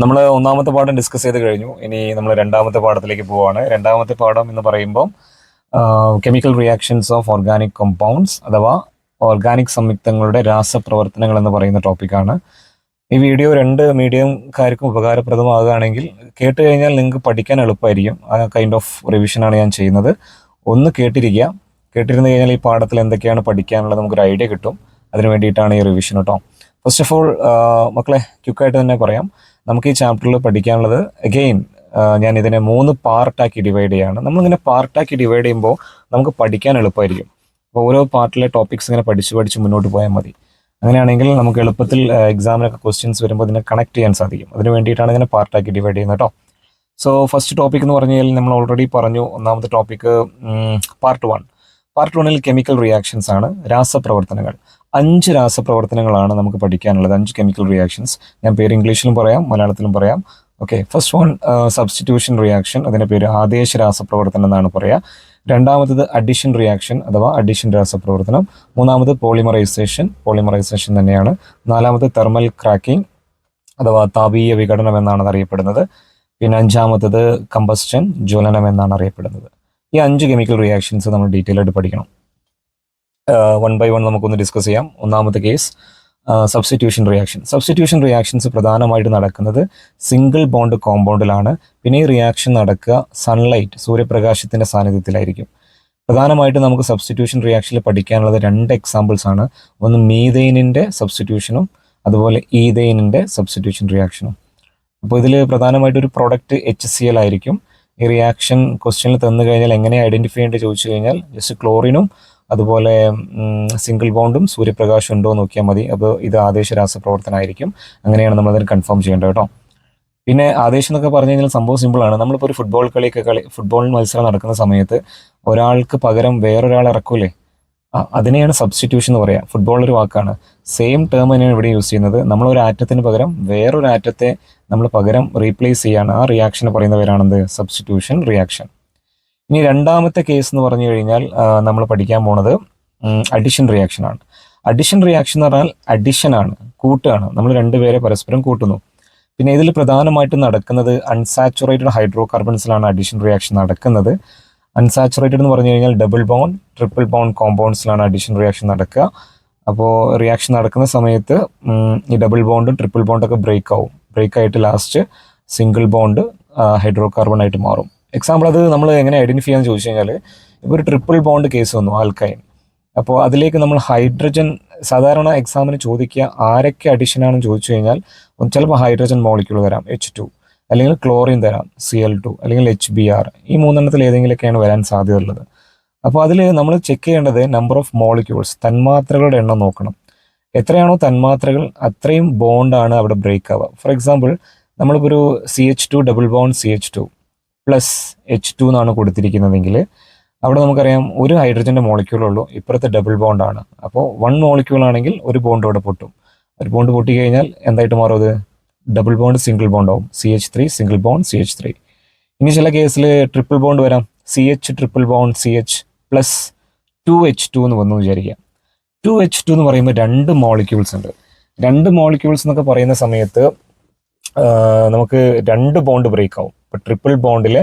നമ്മൾ ഒന്നാമത്തെ പാഠം ഡിസ്കസ് ചെയ്ത് കഴിഞ്ഞു. ഇനി നമ്മൾ രണ്ടാമത്തെ പാഠത്തിലേക്ക് പോവുകയാണ്. രണ്ടാമത്തെ പാഠം എന്ന് പറയുമ്പോൾ chemical reactions of organic compounds അഥവാ ഓർഗാനിക് സംയുക്തങ്ങളുടെ രാസപ്രവർത്തനങ്ങൾ എന്ന് പറയുന്ന ടോപ്പിക്കാണ്. ഈ വീഡിയോ രണ്ട് മീഡിയംകാർക്കും ഉപകാരപ്രദമാകുകയാണെങ്കിൽ കേട്ട് കഴിഞ്ഞാൽ നിങ്ങൾക്ക് പഠിക്കാൻ എളുപ്പമായിരിക്കും. ആ കൈൻഡ് ഓഫ് റിവിഷനാണ് ഞാൻ ചെയ്യുന്നത്. ഒന്ന് കേട്ടിരിക്കുക. കേട്ടിരുന്ന് കഴിഞ്ഞാൽ ഈ പാഠത്തിൽ എന്തൊക്കെയാണ് പഠിക്കാനുള്ളത് നമുക്കൊരു ഐഡിയ കിട്ടും. അതിന് വേണ്ടിയിട്ടാണ് ഈ റിവിഷൻ കേട്ടോ. ഫസ്റ്റ് ഓഫ് ഓൾ മക്കളെ ക്വിക്കായിട്ട് തന്നെ പറയാം. നമുക്ക് ഈ ചാപ്റ്ററിൽ പഠിക്കാനുള്ളത് അഗെയിൻ ഞാൻ ഇതിനെ 3 പാർട്ടാക്കി ഡിവൈഡ് ചെയ്യുകയാണ്. നമ്മളിങ്ങനെ പാർട്ടാക്കി ഡിവൈഡ് ചെയ്യുമ്പോൾ നമുക്ക് പഠിക്കാൻ എളുപ്പമായിരിക്കും. അപ്പോൾ ഓരോ പാർട്ടിലെ ടോപ്പിക്സ് ഇങ്ങനെ പഠിച്ച് മുന്നോട്ട് പോയാൽ മതി. അങ്ങനെയാണെങ്കിൽ നമുക്ക് എളുപ്പത്തിൽ എക്സാമിനൊക്കെ ക്വസ്റ്റ്യൻസ് വരുമ്പോൾ ഇതിനെ കണക്ട് ചെയ്യാൻ സാധിക്കും. അതിന് വേണ്ടിയിട്ടാണ് ഇങ്ങനെ പാർട്ടാക്കി ഡിവൈഡ് ചെയ്യുന്നത് കേട്ടോ. സോ ഫസ്റ്റ് ടോപ്പിക് എന്ന് പറഞ്ഞു കഴിഞ്ഞാൽ നമ്മൾ ഓൾറെഡി പറഞ്ഞു. ഒന്നാമത്തെ ടോപ്പിക്ക് പാർട്ട് 1. പാർട്ട് 1ൽ കെമിക്കൽ റിയാക്ഷൻസ് ആണ്, രാസപ്രവർത്തനങ്ങൾ. 5 രാസപ്രവർത്തനങ്ങളാണ് നമുക്ക് പഠിക്കാനുള്ളത്. 5 കെമിക്കൽ റിയാക്ഷൻസ്. ഞാൻ പേര് ഇംഗ്ലീഷിലും പറയാം, മലയാളത്തിലും പറയാം. Okay, first one substitution reaction, അതിൻ്റെ പേര് ആദേശ രാസപ്രവർത്തനം എന്നാണ് പറയുക. രണ്ടാമത്തത് അഡിഷൻ റിയാക്ഷൻ അഥവാ അഡിഷൻ രാസപ്രവർത്തനം. മൂന്നാമത് പോളിമറൈസേഷൻ തന്നെയാണ്. നാലാമത് തെർമൽ ക്രാക്കിംഗ് അഥവാ താപീയ വിഘടനം എന്നാണ് അറിയപ്പെടുന്നത്. പിന്നെ അഞ്ചാമത്തത് കമ്പസ്റ്റൻ, ജ്വലനം എന്നാണ് അറിയപ്പെടുന്നത്. ഈ 5 കെമിക്കൽ റിയാക്ഷൻസ് നമ്മൾ ഡീറ്റെയിൽ ആയിട്ട് പഠിക്കണം. 1 ബൈ 1 നമുക്കൊന്ന് ഡിസ്കസ് ചെയ്യാം. ഒന്നാമത്തെ case substitution reaction. Substitution reactions പ്രധാനമായിട്ട് നടക്കുന്നത് സിംഗിൾ ബോണ്ട് കോമ്പൗണ്ടിലാണ്. പിന്നെ ഈ റിയാക്ഷൻ നടക്കുക സൺലൈറ്റ്, സൂര്യപ്രകാശത്തിൻ്റെ സാന്നിധ്യത്തിലായിരിക്കും. പ്രധാനമായിട്ട് നമുക്ക് സബ്സ്റ്റിറ്റ്യൂഷൻ റിയാക്ഷനിൽ പഠിക്കാനുള്ളത് 2 എക്സാമ്പിൾസ് ആണ്. ഒന്ന് മീതെയിനിൻ്റെ സബ്സ്റ്റിറ്റ്യൂഷനും അതുപോലെ ഈതെയിനിൻ്റെ സബ്സ്റ്റിറ്റ്യൂഷൻ റിയാക്ഷനും. അപ്പോൾ ഇതിൽ പ്രധാനമായിട്ടൊരു പ്രൊഡക്റ്റ് HCl ആയിരിക്കും. ഈ റിയാക്ഷൻ ക്വസ്റ്റ്യനിൽ തന്നു കഴിഞ്ഞാൽ എങ്ങനെ ഐഡൻറ്റിഫൈ ചെയ്യേണ്ടത് ചോദിച്ചു കഴിഞ്ഞാൽ ജസ്റ്റ് ക്ലോറിനും അതുപോലെ സിംഗിൾ ബോണ്ടും സൂര്യപ്രകാശം ഉണ്ടോ എന്ന് നോക്കിയാൽ മതി. അപ്പോൾ ഇത് ആദേശ രാസപ്രവർത്തനമായിരിക്കും. അങ്ങനെയാണ് നമ്മളതിന് കൺഫേം ചെയ്യേണ്ടത് കേട്ടോ. പിന്നെ ആദേശം എന്നൊക്കെ പറഞ്ഞു കഴിഞ്ഞാൽ സംഭവം സിമ്പിളാണ്. നമ്മളിപ്പോൾ ഒരു ഫുട്ബോൾ മത്സരം നടക്കുന്ന സമയത്ത് ഒരാൾക്ക് പകരം വേറൊരാൾ ഇറക്കൂലേ, അതിനെയാണ് സബ്സ്റ്റിറ്റ്യൂഷൻ എന്ന് പറയുക. ഫുട്ബോൾ ഒരു വാക്കാണ്. സെയിം ടേം തന്നെയാണ് ഇവിടെ യൂസ് ചെയ്യുന്നത്. നമ്മളൊരു ആറ്റത്തിന് പകരം വേറൊരു ആറ്റത്തെ നമ്മൾ പകരം റീപ്ലേസ് ചെയ്യാണ്. ആ റിയാക്ഷന് പറയുന്ന പേരാണെന്ത്? Substitution reaction. ഇനി രണ്ടാമത്തെ കേസ് എന്ന് പറഞ്ഞു കഴിഞ്ഞാൽ നമ്മൾ പഠിക്കാൻ പോണത് അഡിഷൻ റിയാക്ഷനാണ്. അഡിഷൻ റിയാക്ഷൻ എന്ന് പറഞ്ഞാൽ അഡിഷനാണ്, കൂട്ടുകയാണ്. നമ്മൾ രണ്ടുപേരെ പരസ്പരം കൂട്ടുന്നു. പിന്നെ ഇതിൽ പ്രധാനമായിട്ടും നടക്കുന്നത് അൺസാച്ചുറേറ്റഡ് ഹൈഡ്രോ കാർബൺസിലാണ് അഡിഷൻ റിയാക്ഷൻ നടക്കുന്നത്. അൺസാച്ചുറേറ്റഡ് എന്ന് പറഞ്ഞു കഴിഞ്ഞാൽ ഡബിൾ ബോണ്ട്, ട്രിപ്പിൾ ബോണ്ട് കോമ്പൗണ്ട്സിലാണ് അഡിഷൻ റിയാക്ഷൻ നടക്കുക. അപ്പോൾ റിയാക്ഷൻ നടക്കുന്ന സമയത്ത് ഈ ഡബിൾ ബോണ്ടും ട്രിപ്പിൾ ബോണ്ടൊക്കെ ബ്രേക്ക് ആയിട്ട് last single bond hydrocarbon ആയിട്ട് മാറും. എക്സാമ്പിൾ അത് നമ്മൾ എങ്ങനെ ഐഡൻറ്റിഫൈ ചെയ്യാന്ന് ചോദിച്ചു കഴിഞ്ഞാൽ, ഇപ്പോൾ ഒരു ട്രിപ്പിൾ ബോണ്ട് കേസ് വന്നു, ആൽക്കൈൻ. അപ്പോൾ അതിലേക്ക് നമ്മൾ ഹൈഡ്രജൻ, സാധാരണ എക്സാമിന് ചോദിക്കുക ആരൊക്കെ അഡിഷനാണെന്ന് ചോദിച്ചു കഴിഞ്ഞാൽ ചിലപ്പോൾ ഹൈഡ്രജൻ മോളിക്യൂൾ തരാം H2, അല്ലെങ്കിൽ ക്ലോറിൻ തരാം Cl2, അല്ലെങ്കിൽ HBr. ഈ 3 ഏതെങ്കിലുമൊക്കെയാണ് വരാൻ സാധ്യതയുള്ളത്. അപ്പോൾ അതിൽ നമ്മൾ ചെക്ക് ചെയ്യേണ്ടത് നമ്പർ ഓഫ് മോളിക്യൂൾസ്, തന്മാത്രകളുടെ എണ്ണം നോക്കണം. എത്രയാണോ തന്മാത്രകൾ അത്രയും ബോണ്ടാണ് അവിടെ ബ്രേക്ക് ആവുക. ഫോർ എക്സാമ്പിൾ നമ്മളിപ്പോൾ ഒരു CH2 double bond CH2 plus H2 എന്നാണ് കൊടുത്തിരിക്കുന്നതെങ്കിൽ അവിടെ നമുക്കറിയാം ഒരു ഹൈഡ്രജൻ്റെ മോളിക്യൂളുള്ളൂ, ഇപ്പുറത്തെ ഡബിൾ ബോണ്ടാണ്. അപ്പോൾ 1 മോളിക്യൂൾ ആണെങ്കിൽ ഒരു ബോണ്ട് ഇവിടെ പൊട്ടും. ഒരു ബോണ്ട് പൊട്ടിക്കഴിഞ്ഞാൽ എന്തായിട്ട് മാറും? അത് ഡബിൾ ബോണ്ട് സിംഗിൾ ബോണ്ട് ആവും, CH3 സിംഗിൾ ബോണ്ട് CH3. ഇനി ചില കേസിൽ ട്രിപ്പിൾ ബോണ്ട് വരാം, CH triple bond CH plus 2H2 എന്ന് വന്നു വിചാരിക്കാം. 2H2 എന്ന് പറയുമ്പോൾ 2 മോളിക്യൂൾസ് ഉണ്ട്. 2 മോളിക്യൂൾസ് എന്നൊക്കെ പറയുന്ന സമയത്ത് നമുക്ക് 2 ബോണ്ട് ബ്രേക്ക് ആവും. ഇപ്പോൾ ട്രിപ്പിൾ ബോണ്ടിലെ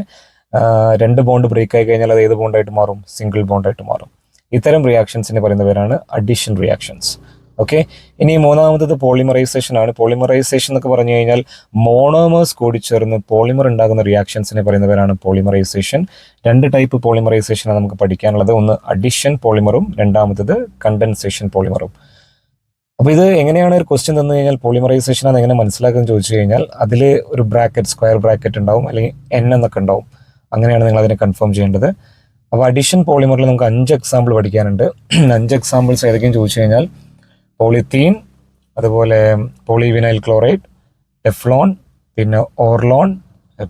2 ബോണ്ട് ബ്രേക്ക് ആയി കഴിഞ്ഞാൽ അത് ഏത് ബോണ്ടായിട്ട് മാറും? സിംഗിൾ ബോണ്ടായിട്ട് മാറും. ഇത്തരം റിയാക്ഷൻസിന് പറയുന്ന പേരാണ് അഡിഷൻ റിയാക്ഷൻസ്. ഓക്കെ, ഇനി മൂന്നാമത്തത് പോളിമറൈസേഷൻ ആണ്. പോളിമറൈസേഷൻ എന്നൊക്കെ പറഞ്ഞു കഴിഞ്ഞാൽ മോണോമേഴ്സ് കൂടിച്ചേർന്ന് പോളിമർ ഉണ്ടാകുന്ന റിയാക്ഷൻസിനെ പറയുന്ന പേരാണ് പോളിമറൈസേഷൻ. 2 ടൈപ്പ് പോളിമറൈസേഷനാണ് നമുക്ക് പഠിക്കാനുള്ളത്. ഒന്ന് അഡിഷൻ പോളിമറും രണ്ടാമത്തത് കണ്ടൻസേഷൻ പോളിമറും. അപ്പോൾ ഇത് എങ്ങനെയാണ് ഒരു ക്വസ്റ്റ്യൻ തന്നു കഴിഞ്ഞാൽ പോളിമറൈസേഷൻ അത് എങ്ങനെ മനസ്സിലാക്കുമെന്ന് ചോദിച്ചു കഴിഞ്ഞാൽ അതിൽ ഒരു സ്ക്വയർ ബ്രാക്കറ്റ് ഉണ്ടാവും, അല്ലെങ്കിൽ N എന്നൊക്കെ ഉണ്ടാവും. അങ്ങനെയാണ് നിങ്ങൾ അതിനെ കൺഫേം ചെയ്യേണ്ടത്. അപ്പോൾ അഡിഷൻ പോളിമറിൽ നമുക്ക് 5 എക്സാമ്പിൾ പഠിക്കാനുണ്ട്. 5 എക്സാമ്പിൾസ് ഏതൊക്കെയും ചോദിച്ചു കഴിഞ്ഞാൽ പോളിത്തീൻ, അതുപോലെ പോളിവിനൈൽ ക്ലോറൈഡ്, ടെഫ്ലോൺ, പിന്നെ ഓർലോൺ,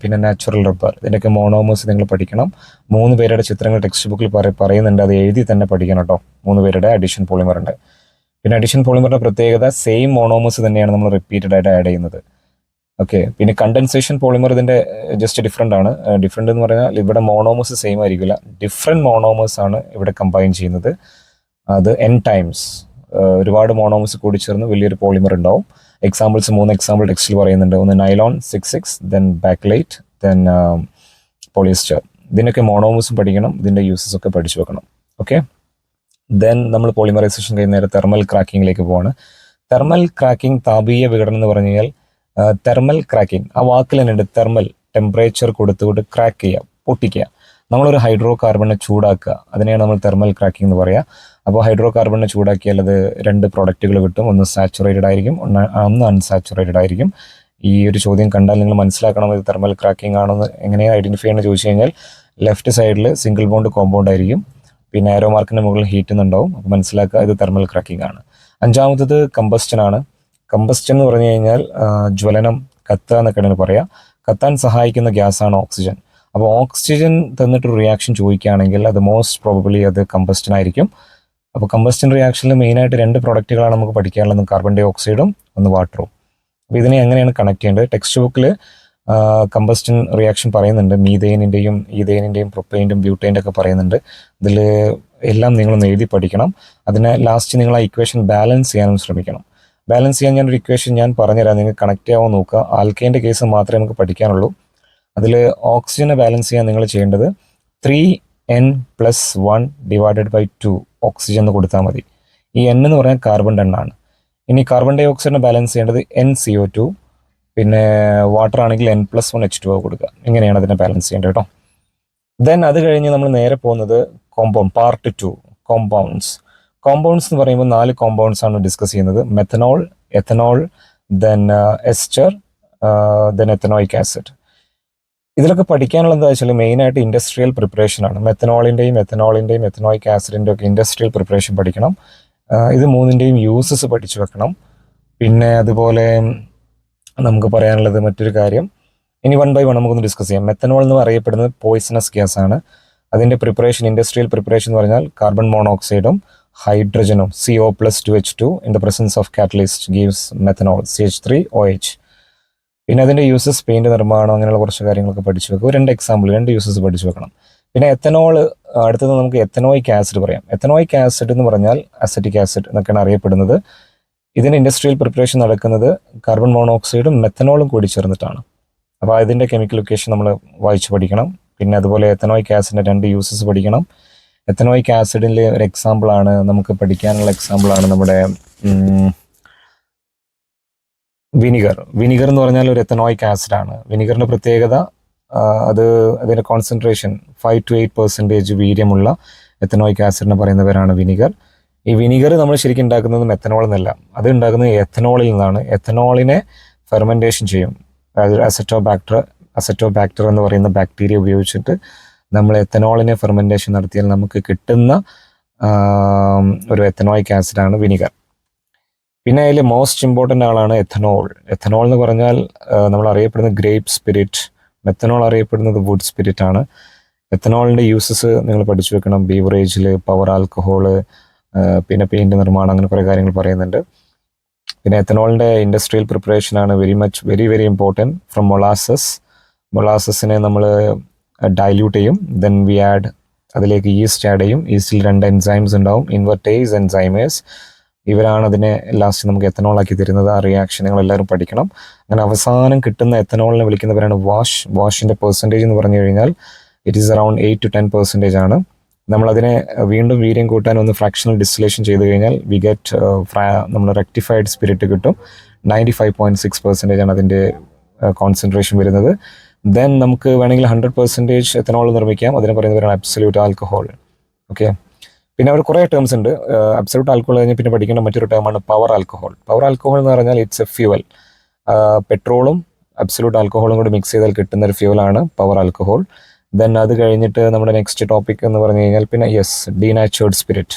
പിന്നെ നാച്ചുറൽ റബ്ബർ. ഇതിൻ്റെയൊക്കെ മോണോമേഴ്സ് നിങ്ങൾ പഠിക്കണം. 3 പേരുടെ ചിത്രങ്ങൾ ടെക്സ്റ്റ് ബുക്കിൽ പറയുന്നുണ്ട്, അത് എഴുതി തന്നെ പഠിക്കണം കേട്ടോ. 3 പേരുടെ അഡിഷൻ പോളിമർ ഉണ്ട്. പിന്നെ അഡിഷൻ പോളിമറിൻ്റെ പ്രത്യേകത സെയിം മോണോമേഴ്സ് തന്നെയാണ് നമ്മൾ റിപ്പീറ്റഡ് ആയിട്ട് ആഡ് ചെയ്യുന്നത്. ഓക്കെ, പിന്നെ കണ്ടൻസേഷൻ പോളിമർ ഇതിൻ്റെ ജസ്റ്റ് ഡിഫറെൻ്റ് ആണ്. ഡിഫറെൻ്റ് എന്ന് പറഞ്ഞാൽ ഇവിടെ മോണോമേഴ്സ് സെയിം ആയിരിക്കില്ല, ഡിഫറെൻറ്റ് മോണോമേഴ്സ് ആണ് ഇവിടെ കമ്പൈൻ ചെയ്യുന്നത്. അത് N ടൈംസ് ഒരുപാട് മോണോമേഴ്സ് കൂടി ചേർന്ന് വലിയൊരു പോളിമർ ഉണ്ടാവും. എക്സാമ്പിൾസ് 3 എക്സാമ്പിൾ ടെക്സ്റ്റിൽ പറയുന്നുണ്ട്. ഒന്ന് nylon 6 then backlight, then polyester. ഇതിനൊക്കെ മോണോമേഴ്സും പഠിക്കണം, ഇതിൻ്റെ യൂസസ് ഒക്കെ പഠിച്ചു വെക്കണം. ഓക്കെ, ദെൻ നമ്മൾ പോളിമറൈസേഷൻ കഴിഞ്ഞ നേരെ തെർമൽ ക്രാക്കിങ്ങിലേക്ക് പോവാണ്. തെർമൽ ക്രാക്കിംഗ്, താപീയ വിഘടനം എന്ന് പറഞ്ഞു കഴിഞ്ഞാൽ തെർമൽ ക്രാക്കിംഗ് ആ വാക്കിൽ തന്നെ ഉണ്ട്. തെർമൽ ടെമ്പറേച്ചർ കൊടുത്തുകൊണ്ട് ക്രാക്ക് ചെയ്യുക, പൊട്ടിക്കുക. നമ്മളൊരു ഹൈഡ്രോ കാർബണിനെ ചൂടാക്കുക, അതിനെയാണ് നമ്മൾ തെർമൽ ക്രാക്കിംഗ് എന്ന് പറയുക. അപ്പോൾ ഹൈഡ്രോ കാർബണിനെ ചൂടാക്കിയാൽ അത് 2 പ്രോഡക്റ്റുകൾ കിട്ടും. ഒന്ന് സാച്ചുറേറ്റഡ് ആയിരിക്കും, ഒന്ന് അൺസാച്ചുറേറ്റഡ് ആയിരിക്കും. ഈ ഒരു ചോദ്യം കണ്ടാൽ നിങ്ങൾ മനസ്സിലാക്കണം ഇത് തെർമൽ ക്രാക്കിംഗ് ആണെന്ന്. എങ്ങനെയാണ് ഐഡൻറ്റിഫൈ ചെയ്യുന്നത് ചോദിച്ചു കഴിഞ്ഞാൽ ലെഫ്റ്റ് സൈഡിൽ സിംഗിൾ ബോണ്ട് കോമ്പൗണ്ട് ആയിരിക്കും, പിന്നെ ആരോ മാർക്കിൻ്റെ മുകളിൽ ഹീറ്റ് എന്നുണ്ടാവും. അപ്പോൾ മനസ്സിലാക്കുക ഇത് തെർമൽ ക്രാക്കിംഗ് ആണ്. 5ാമത്തത് കമ്പസ്റ്റൻ ആണ്. കമ്പസ്റ്റൻ എന്ന് പറഞ്ഞു കഴിഞ്ഞാൽ ജ്വലനം, കത്തുക എന്നൊക്കെയാണ് പറയുക. കത്താൻ സഹായിക്കുന്ന ഗ്യാസാണ് ഓക്സിജൻ. അപ്പോൾ ഓക്സിജൻ തന്നിട്ടൊരു റിയാക്ഷൻ ചോദിക്കുകയാണെങ്കിൽ അത് മോസ്റ്റ് പ്രോബബ്ലി അത് കമ്പസ്റ്റൻ ആയിരിക്കും. അപ്പോൾ കമ്പസ്റ്റൻ റിയാക്ഷനിൽ മെയിനായിട്ട് 2 പ്രോഡക്റ്റുകളാണ് നമുക്ക് പഠിക്കാനുള്ളത്, കാർബൺ ഡൈ ഓക്സൈഡും ഒന്ന് വാട്ടറും. അപ്പോൾ ഇതിനെ എങ്ങനെയാണ് കണക്ട് ചെയ്യേണ്ടത്? ടെക്സ്റ്റ് ബുക്കിൽ കമ്പസ്റ്റൻ റിയാക്ഷൻ പറയുന്നുണ്ട്, മീതേനിൻ്റെയും ഈതേനിൻ്റെയും പ്രൊപ്പൈൻ്റെയും ബ്യൂട്ടൈൻ്റെ ഒക്കെ പറയുന്നുണ്ട്. ഇതിൽ എല്ലാം നിങ്ങളൊന്ന് എഴുതി പഠിക്കണം. അതിനെ ലാസ്റ്റ് നിങ്ങൾ ആ ഇക്വേഷൻ ബാലൻസ് ചെയ്യാനും ശ്രമിക്കണം. ബാലൻസ് ചെയ്യാൻ ഞാനൊരു ഇക്വേഷൻ ഞാൻ പറഞ്ഞുതരാം, നിങ്ങൾക്ക് കണക്ട് ചെയ്യാമോ നോക്കുക. ആൽക്കൈൻ്റെ കേസ് മാത്രമേ നമുക്ക് പഠിക്കാനുള്ളൂ. അതിൽ ഓക്സിജനെ ബാലൻസ് ചെയ്യാൻ നിങ്ങൾ ചെയ്യേണ്ടത് 3n+1 / 2 ഓക്സിജൻ എന്ന് കൊടുത്താൽ മതി. ഈ n എന്ന് പറഞ്ഞാൽ കാർബണിൻ്റെ എണ്ണമാണ്. ഇനി കാർബൺ ഡൈ ഓക്സൈഡിനെ ബാലൻസ് ചെയ്യേണ്ടത് NCO2, പിന്നെ വാട്ടർ ആണെങ്കിൽ n+1 H2O കൊടുക്കുക. ഇങ്ങനെയാണ് അതിനെ ബാലൻസ് ചെയ്യേണ്ടത് കേട്ടോ. ദെൻ അത് കഴിഞ്ഞ് നമ്മൾ നേരെ പോകുന്നത് പാർട്ട് 2 കോമ്പൗണ്ട്സ്. കോമ്പൗണ്ട്സ് എന്ന് പറയുമ്പോൾ 4 കോമ്പൗണ്ട്സ് ആണ് ഡിസ്കസ് ചെയ്യുന്നത്. Methanol, ethanol, then ester, then ethanoic acid. ഇതിലൊക്കെ പഠിക്കാനുള്ളത് എന്താ വെച്ചാൽ മെയിനായിട്ട് ഇൻഡസ്ട്രിയൽ പ്രിപ്പറേഷൻ ആണ്. മെത്തനോളിൻ്റെയും എത്തനോയിക് ആസിഡിൻ്റെ ഒക്കെ ഇൻഡസ്ട്രിയൽ പ്രിപ്പറേഷൻ പഠിക്കണം. ഇത് 3ൻ്റെയും യൂസസ് പഠിച്ചു വെക്കണം. പിന്നെ അതുപോലെ നമുക്ക് പറയാനുള്ളത് മറ്റൊരു കാര്യം, ഇനി 1 by 1 നമുക്കൊന്ന് ഡിസ്കസ് ചെയ്യാം. മെത്തനോൾ എന്ന് അറിയപ്പെടുന്നത് പോയിസണസ് ഗ്യാസ് ആണ്. അതിൻ്റെ പ്രിപ്പറേഷൻ, ഇൻഡസ്ട്രിയൽ പ്രിപ്പറേഷൻ എന്ന് പറഞ്ഞാൽ കാർബൺ മോണോക്സൈഡും ഹൈഡ്രജനും CO+2H2 in the presence of catalyst gives methanol CH3OH. പിന്നെ അതിൻ്റെ യൂസസ്, പെയിൻറ് നിർമ്മാണം, അങ്ങനെയുള്ള കുറച്ച് കാര്യങ്ങളൊക്കെ പഠിച്ചു വെക്കും. 2 എക്സാമ്പിൾ, 2 യൂസസ് പഠിച്ചു വെക്കണം. പിന്നെ എത്തനോൾ, അടുത്തത് നമുക്ക് എത്തനോയിക് ആസിഡ് പറയാം. എത്തനോയിക് ആസിഡ് എന്ന് പറഞ്ഞാൽ അസറ്റിക് ആസിഡ് എന്നൊക്കെയാണ് അറിയപ്പെടുന്നത്. ഇതിൻ്റെ ഇൻഡസ്ട്രിയൽ പ്രിപ്പറേഷൻ നടക്കുന്നത് കാർബൺ മോണോക്സൈഡും മെത്തനോളും കൂടി ചേർന്നിട്ടാണ്. അപ്പോൾ അതിൻ്റെ കെമിക്കൽ ലൊക്കേഷൻ നമ്മൾ വായിച്ച് പഠിക്കണം. പിന്നെ അതുപോലെ എത്തനോയിക് ആസിഡിൻ്റെ 2 യൂസസ് പഠിക്കണം. എത്തനോയിക് ആസിഡിൽ ഒരു എക്സാമ്പിളാണ് നമുക്ക് പഠിക്കാനുള്ള എക്സാമ്പിളാണ് നമ്മുടെ വിനിഗർ. വിനിഗർ എന്ന് പറഞ്ഞാൽ ഒരു എത്തനോയിക് ആസിഡാണ്. വിനിഗറിൻ്റെ പ്രത്യേകത അതിൻ്റെ കോൺസെൻട്രേഷൻ 5 to 8% വീര്യമുള്ള എത്തനോയിക് ആസിഡിനെ പറയുന്ന പേരാണ് വിനിഗർ. ഈ വിനിഗർ നമ്മൾ ശരിക്കും ഉണ്ടാക്കുന്നത് മെത്തനോൾ എന്നല്ല, അത് ഉണ്ടാക്കുന്നത് എത്തനോളിൽ നിന്നാണ്. എത്തനോളിനെ ഫെർമെൻറ്റേഷൻ ചെയ്യും. അതായത് അസറ്റോബാക്ടർ എന്ന് പറയുന്ന ബാക്ടീരിയ ഉപയോഗിച്ചിട്ട് നമ്മൾ എത്തനോളിനെ ഫെർമെൻറ്റേഷൻ നടത്തിയാൽ നമുക്ക് കിട്ടുന്ന ഒരു എത്തനോയിക് ആസിഡാണ് വിനിഗർ. പിന്നെ അതിൽ മോസ്റ്റ് ഇമ്പോർട്ടൻ്റ് ആളാണ് എത്തനോൾ. എത്തനോൾ എന്ന് പറഞ്ഞാൽ നമ്മൾ അറിയപ്പെടുന്നത് ഗ്രേപ്പ് സ്പിരിറ്റ്, മെത്തനോൾ അറിയപ്പെടുന്നത് വുഡ് സ്പിരിറ്റ് ആണ്. എത്തനോളിൻ്റെ യൂസസ് നിങ്ങൾ പഠിച്ചു വെക്കണം. ബീവറേജിൽ, പവർ ആൽക്കഹോള്, പിന്നെ പെയിൻറ് നിർമ്മാണം, അങ്ങനെ കുറേ കാര്യങ്ങൾ പറയുന്നുണ്ട്. പിന്നെ എത്തനോളിൻ്റെ ഇൻഡസ്ട്രിയൽ പ്രിപ്പറേഷനാണ് വെരി വെരി ഇമ്പോർട്ടൻറ്റ്. ഫ്രം മൊളാസസിനെ നമ്മൾ ഡൈല്യൂട്ട് ചെയ്യും. ദെൻ വി ആഡ്, അതിലേക്ക് ഈസ്റ്റ് ആഡ് ചെയ്യും. ഈസ്റ്റിൽ 2 എൻസൈംസ് ഉണ്ടാവും, ഇൻവെർട്ടേസ്, എൻസൈമേസ്. ഇവരാണ് അതിനെ ലാസ്റ്റ് നമുക്ക് എത്തനോളാക്കി തരുന്നത്. ആ റിയാക്ഷൻ നിങ്ങൾ എല്ലാവരും പഠിക്കണം. അങ്ങനെ അവസാനം കിട്ടുന്ന എത്തനോളിനെ വിളിക്കുന്നവരാണ് വാഷിൻ്റെ പെർസെൻറ്റേജ് എന്ന് പറഞ്ഞു കഴിഞ്ഞാൽ ഇറ്റ് ഈസ് അറൗണ്ട് 8 to 10% ആണ്. നമ്മളതിനെ വീണ്ടും വീര്യം കൂട്ടാൻ ഒന്ന് ഫ്രാക്ഷണൽ ഡിസ്റ്റിലേഷൻ ചെയ്ത് കഴിഞ്ഞാൽ വി ഗെറ്റ് നമ്മൾ റെക്ടിഫൈഡ് സ്പിരിറ്റ് കിട്ടും. 95.6% ആണ് അതിൻ്റെ കോൺസെൻട്രേഷൻ വരുന്നത്. ദെൻ നമുക്ക് വേണമെങ്കിൽ 100% എത്തനോൾ നിർമ്മിക്കാം. അതിനെ പറയുന്നവരാണ് അബ്സല്യൂട്ട് ആൽക്കഹോൾ. ഓക്കെ, പിന്നെ അവർ കുറേ ടേംസ് ഉണ്ട്. അബ്സല്യൂട്ട് ആൽക്കഹോൾ കഴിഞ്ഞ് പിന്നെ പഠിക്കേണ്ട മറ്റൊരു ടേമാണ് പവർ ആൽക്കഹോൾ. പവർ ആൽക്കഹോൾ എന്ന് പറഞ്ഞാൽ ഇറ്റ്സ് എ ഫ്യൂവൽ. പെട്രോളും അബ്സല്യൂട്ട് ആൽക്കഹോളും കൂടി മിക്സ് ചെയ്താൽ കിട്ടുന്ന ഒരു ഫ്യൂവലാണ് പവർ ആൽക്കഹോൾ. ദെൻ അത് കഴിഞ്ഞിട്ട് നമ്മുടെ നെക്സ്റ്റ് ടോപ്പിക് എന്ന് പറഞ്ഞു കഴിഞ്ഞാൽ പിന്നെ ഡീനാച്ചുവേർഡ് സ്പിരിറ്റ്.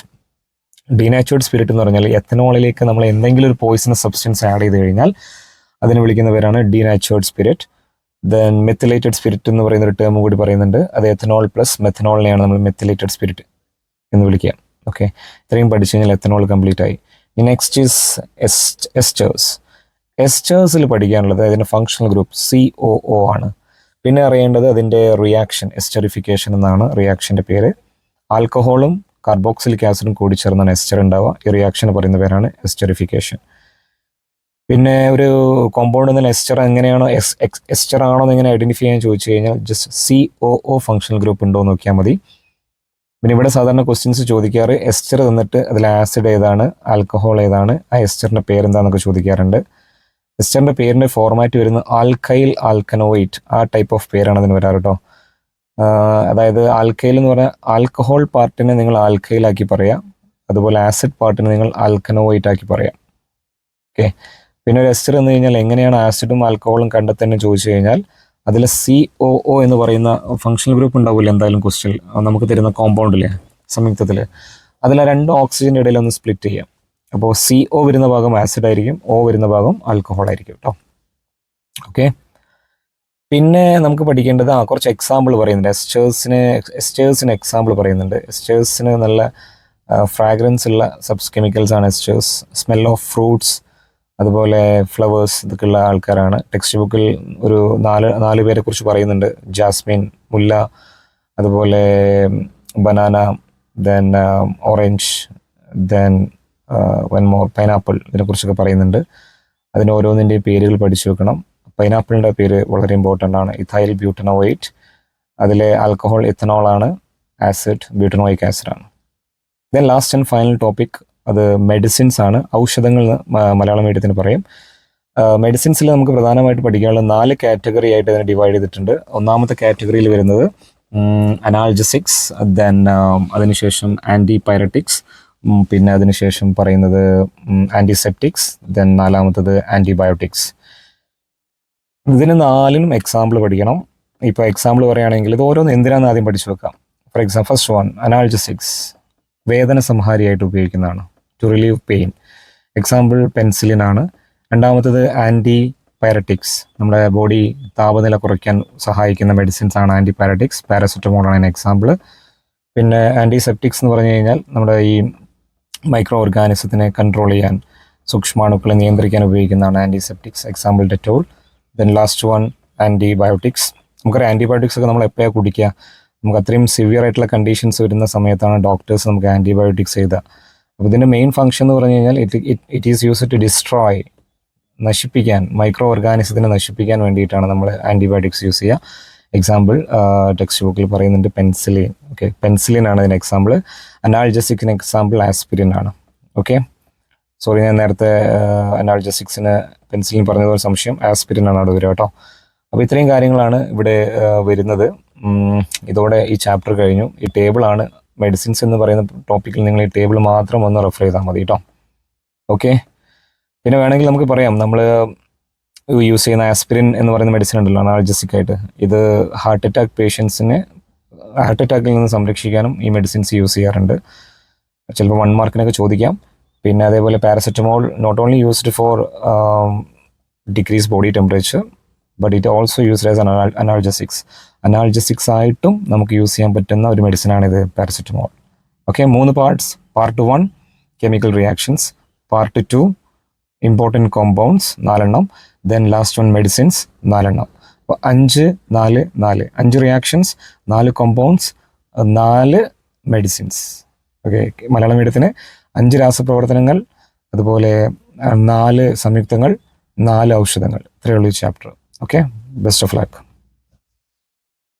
ഡീനാച്ചുവേർഡ് സ്പിരിറ്റ് എന്ന് പറഞ്ഞാൽ എത്തനോളിലേക്ക് നമ്മൾ എന്തെങ്കിലും ഒരു പോയിസണസ് സബ്സ്റ്റൻസ് ആഡ് ചെയ്ത് കഴിഞ്ഞാൽ അതിനെ വിളിക്കുന്ന പേരാണ് ഡീനാച്ചുവേർഡ് സ്പിരിറ്റ്. ദെൻ മെത്തിലേറ്റഡ് സ്പിരിറ്റ് എന്ന് പറയുന്ന ഒരു ടേം കൂടി പറയുന്നുണ്ട്. അത് എത്തനോൾ പ്ലസ് മെത്തനോളിനെയാണ് നമ്മൾ മെത്തിലേറ്റഡ് സ്പിരിറ്റ് എന്ന് വിളിക്കുക. ഓക്കെ, ഇത്രയും പഠിച്ചു കഴിഞ്ഞാൽ എത്തനോൾ കംപ്ലീറ്റ് ആയി. Next is esters. എസ്റ്റേഴ്സിൽ പഠിക്കാനുള്ളത് അതിൻ്റെ ഫങ്ഷണൽ ഗ്രൂപ്പ് COO ആണ്. പിന്നെ അറിയേണ്ടത് അതിൻ്റെ റിയാക്ഷൻ, എസ്റ്ററിഫിക്കേഷൻ എന്നാണ് റിയാക്ഷൻ്റെ പേര്. ആൽക്കഹോളും കാർബോക്സിലിക് ആസിഡും കൂടി ചേർന്നാണ് എസ്റ്റർ ഉണ്ടാവുക. ഈ റിയാക്ഷൻ പറയുന്ന പേരാണ് എസ്റ്ററിഫിക്കേഷൻ. പിന്നെ ഒരു കോമ്പൗണ്ട് എന്നാൽ എസ്റ്റർ എങ്ങനെയാണോ എസ്റ്റർ ആണോ എന്ന് എങ്ങനെ ഐഡന്റിഫൈ ചെയ്യാൻ ചോദിച്ചു കഴിഞ്ഞാൽ ജസ്റ്റ് COO ഫങ്ഷണൽ ഗ്രൂപ്പ് ഉണ്ടോ എന്ന് നോക്കിയാൽ മതി. പിന്നെ ഇവിടെ സാധാരണ ക്വസ്റ്റ്യൻസ് ചോദിക്കാറ് എസ്റ്റർ തന്നിട്ട് അതിൽ ആസിഡ് ഏതാണ്, ആൽക്കഹോൾ ഏതാണ്, ആ എസ്റ്ററിന്റെ പേരെന്താന്നൊക്കെ ചോദിക്കാറുണ്ട്. എസ്റ്ററിന്റെ പേരിന്റെ ഫോർമാറ്റ് വരുന്നത് ആൽക്കൈൽ ആൽക്കനോയിറ്റ്, ആ ടൈപ്പ് ഓഫ് പേരാണ് അതിന് വരാറ് കേട്ടോ. അതായത് ആൽക്കൈൽ എന്ന് പറഞ്ഞാൽ ആൽക്കഹോൾ പാർട്ടിനെ നിങ്ങൾ ആൽക്കൈലാക്കി പറയാം, അതുപോലെ ആസിഡ് പാർട്ടിനെ നിങ്ങൾ ആൽക്കനോയിറ്റ് ആക്കി പറയാം. ഓക്കെ. പിന്നെ ഒരു എസ്റ്റർ എന്ന് കഴിഞ്ഞാൽ എങ്ങനെയാണ് ആസിഡും ആൽക്കഹോളും കണ്ടെത്തുന്നത് ചോദിച്ചു കഴിഞ്ഞാൽ അതിൽ COO എന്ന് പറയുന്ന ഫങ്ഷണൽ ഗ്രൂപ്പ് ഉണ്ടാവില്ല എന്തായാലും ക്വസ്റ്റ്യൻ നമുക്ക് തരുന്ന കോമ്പൗണ്ടിലെ സംയുക്തത്തിൽ, അതിൽ 2 ഓക്സിജൻ്റെ ഇടയിൽ ഒന്ന് സ്പ്ലിറ്റ് ചെയ്യാം. അപ്പോൾ CO വരുന്ന ഭാഗം ആസിഡ് ആയിരിക്കും, O വരുന്ന ഭാഗം ആൽക്കഹോൾ ആയിരിക്കും കേട്ടോ. ഓക്കെ. പിന്നെ നമുക്ക് പഠിക്കേണ്ടത് കുറച്ച് എക്സാമ്പിൾ പറയുന്നുണ്ട്. എസ്റ്റേഴ്സിന് എക്സാമ്പിൾ പറയുന്നുണ്ട്. എസ്റ്റേഴ്സിന് നല്ല ഫ്രാഗ്രൻസ് ഉള്ള സബ്സ് കെമിക്കൽസ് ആണ് എസ്റ്റേഴ്സ്. സ്മെൽ ഓഫ് ഫ്രൂട്ട്സ്, അതുപോലെ ഫ്ലവേഴ്സ്, ഇതൊക്കെ ഉള്ള ആൾക്കാരാണ്. ടെക്സ്റ്റ് ബുക്കിൽ ഒരു നാല് പേരെ കുറിച്ച് പറയുന്നുണ്ട്. ജാസ്മിൻ, മുല്ല, അതുപോലെ banana, then orange, then one more pineapple, ഇതിനെക്കുറിച്ചൊക്കെ പറയുന്നുണ്ട്. അതിന് ഓരോന്നിൻ്റെയും പേരുകൾ പഠിച്ചു വെക്കണം. പൈനാപ്പിളിൻ്റെ പേര് വളരെ ഇമ്പോർട്ടൻ്റ് ആണ്. ഇഥൈൽ ബ്യൂട്ടനോയിറ്റ്, അതിലെ ആൽക്കഹോൾ ഇഥനോൾ ആണ്, ആസിഡ് ബ്യൂട്ടനോയിക് ആസിഡ് ആണ്. Then last and final topic അത് മെഡിസിൻസ് ആണ്. ഔഷധങ്ങൾ മലയാളം മീഡിയത്തിന് പറയും. മെഡിസിൻസിൽ നമുക്ക് പ്രധാനമായിട്ട് പഠിക്കാനുള്ള 4 കാറ്റഗറി ആയിട്ട് അതിനെ ഡിവൈഡ് ചെയ്തിട്ടുണ്ട്. ഒന്നാമത്തെ കാറ്റഗറിയിൽ വരുന്നത് അനാൾജസിക്സ്, ദെൻ അതിനുശേഷം ആൻറ്റിപൈററ്റിക്സ്, പിന്നെ അതിനുശേഷം പറയുന്നത് ആൻറ്റിസെപ്റ്റിക്സ്, ദെൻ 4മത്തത് ആൻറ്റിബയോട്ടിക്സ്. ഇതിന് 4നും എക്സാമ്പിൾ പഠിക്കണം. ഇപ്പോൾ എക്സാമ്പിൾ പറയുകയാണെങ്കിൽ ഇത് ഓരോന്ന് എന്തിനാണെന്ന് ആദ്യം പഠിച്ചു വെക്കാം. For example first one analgesics, വേദന സംഹാരിയായിട്ട് ഉപയോഗിക്കുന്നതാണ്, to relieve pain. Example penicillin ആണ്. രണ്ടാമത്തത് ആൻറ്റിപൈററ്റിക്സ്, നമ്മുടെ ബോഡി താപനില കുറയ്ക്കാൻ സഹായിക്കുന്ന മെഡിസിൻസ് ആണ് ആൻറ്റിപൈററ്റിക്സ്. പാരസെറ്റമോൾ ആണ് എക്സാമ്പിൾ. പിന്നെ ആൻറ്റിസെപ്റ്റിക്സ് എന്ന് പറഞ്ഞു കഴിഞ്ഞാൽ നമ്മുടെ ഈ മൈക്രോ ഓർഗാനിസത്തിനെ കൺട്രോൾ ചെയ്യാൻ, സൂക്ഷ്മാണുക്കളെ നിയന്ത്രിക്കാൻ ഉപയോഗിക്കുന്നതാണ് antiseptics. Example Dettol. Then last one antibiotics. നമുക്കൊരു ആൻറ്റിബയോട്ടിക്സ് ഒക്കെ നമ്മൾ എപ്പോഴാണ് കുടിക്കുക? നമുക്ക് അത്രയും സിവിയർ ആയിട്ടുള്ള കണ്ടീഷൻസ് വരുന്ന സമയത്താണ് ഡോക്ടേഴ്സ് നമുക്ക് ആൻറ്റിബയോട്ടിക്സ് ചെയ്ത. അപ്പോൾ ഇതിൻ്റെ മെയിൻ ഫംഗ്ഷൻ എന്ന് പറഞ്ഞു കഴിഞ്ഞാൽ it is used to destroy, നശിപ്പിക്കാൻ, മൈക്രോ ഓർഗാനിസത്തിനെ നശിപ്പിക്കാൻ വേണ്ടിയിട്ടാണ് നമ്മൾ ആൻറ്റിബയോട്ടിക്സ് യൂസ് ചെയ്യുക. എക്സാമ്പിൾ ടെക്സ്റ്റ് ബുക്കിൽ പറയുന്നുണ്ട് പെൻസിലിൻ. ഓക്കെ, പെൻസിലിൻ ആണ് ഇതിന് എക്സാമ്പിൾ. അനാൾജസിക്കിന് എക്സാമ്പിൾ ആസ്പിരിൻ ആണ്. ഓക്കെ, സോറി, ഞാൻ നേരത്തെ അനാൾജസിക്സിന് പെൻസിലിൻ പറഞ്ഞതുപോലെ സംശയം, ആസ്പിരിൻ ആണ് അവിടെ വരിക കേട്ടോ. അപ്പോൾ ഇത്രയും കാര്യങ്ങളാണ് ഇവിടെ വരുന്നത്. ഇതോടെ ഈ ചാപ്റ്റർ കഴിഞ്ഞു. ഈ ടേബിളാണ് മെഡിസിൻസ് എന്ന് പറയുന്ന ടോപ്പിക്കിൽ നിങ്ങൾ ഈ ടേബിൾ മാത്രം ഒന്ന് റെഫർ ചെയ്താൽ മതി കേട്ടോ. ഓക്കെ, പിന്നെ വേണമെങ്കിൽ നമുക്ക് പറയാം, നമ്മൾ യൂസ് ചെയ്യുന്ന ആസ്പിരിൻ എന്ന് പറയുന്ന മെഡിസിൻ ഉണ്ടല്ലോ അനാൾജസിക് ആയിട്ട്, ഇത് ഹാർട്ട് അറ്റാക്കിൽ നിന്ന് സംരക്ഷിക്കാനും ഈ മെഡിസിൻസ് യൂസ് ചെയ്യാറുണ്ട്. ചിലപ്പോൾ 1 മാർക്കിനൊക്കെ ചോദിക്കാം. പിന്നെ അതേപോലെ paracetamol not only used for decrease body temperature but it also used as analgesics ആയിട്ടും നമുക്ക് യൂസ് ചെയ്യാൻ പറ്റുന്ന ഒരു മെഡിസിനാണിത് paracetamol. Okay, 3 parts. Part 1 chemical reactions, part 2 important compounds 4 then last one medicines 4. അപ്പോൾ 5, 4, 4, 5 reactions, 4 compounds, 4 medicines. Okay, Malayalam മീഡിയത്തിന് 5 രാസപ്രവർത്തനങ്ങൾ, അതുപോലെ 4 സംയുക്തങ്ങൾ, 4 ഔഷധങ്ങൾ. ഇത്രയേ ഉള്ളൂ ഈ chapter. Okay, best of luck.